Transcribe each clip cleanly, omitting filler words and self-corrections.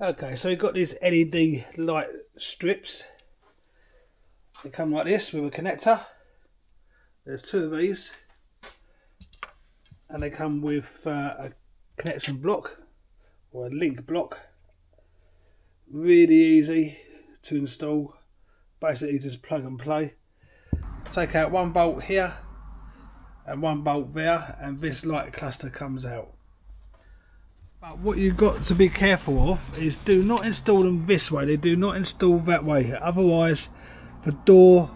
Okay, so we've got these LED light strips. They come like this with a connector. There's two of these, and they come with a connection block or a link block. Really easy to install, basically just plug and play. Take out one bolt here and one bolt there, and this light cluster comes out. But what you've got to be careful of is do not install them this way, they do not install that way, otherwise the door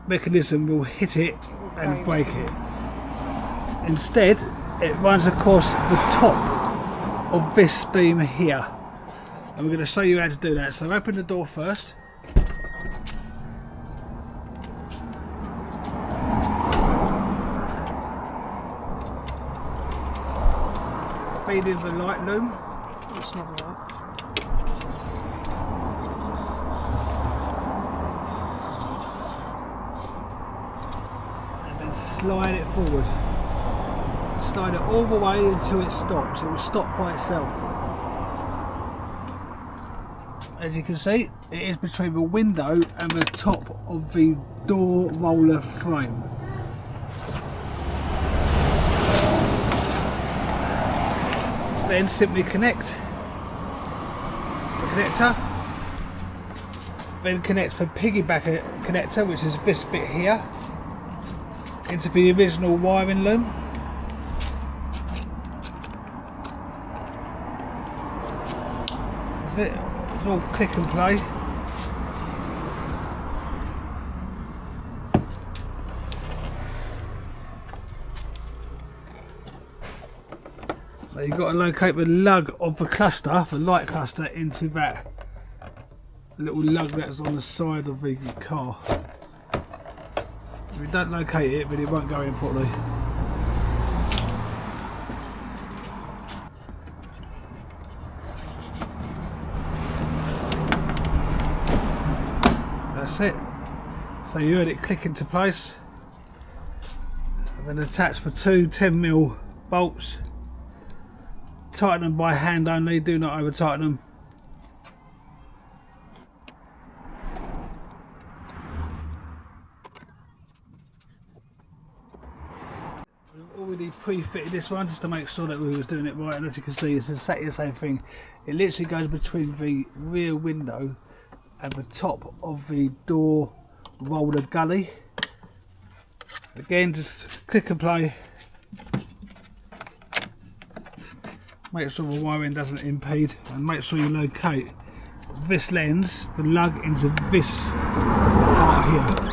mechanism will hit it and break it. Instead it runs across the top of this beam here, and we're going to show you how to do that. So open the door first. Feed in the light loom. It's never right. And then slide it forward. Slide it all the way until it stops. It will stop by itself. As you can see, it is between the window and the top of the door roller frame. Then simply connect the connector, then connect the piggyback connector, which is this bit here, into the original wiring loom. That's it, it's all click and play. So you've got to locate the lug of the cluster, the light cluster, into that little lug that's on the side of the car. If you don't locate it, then it won't go in properly. That's it. So you heard it click into place. And then attach the two 10mm bolts. Tighten them by hand only, do not over tighten them. We've already pre-fitted this one just to make sure that we was doing it right, and as you can see it's exactly the same thing. It literally goes between the rear window and the top of the door roller gully. Again, just click and play. Make sure the wiring doesn't impede, and make sure you locate this lens, the lug, into this part here.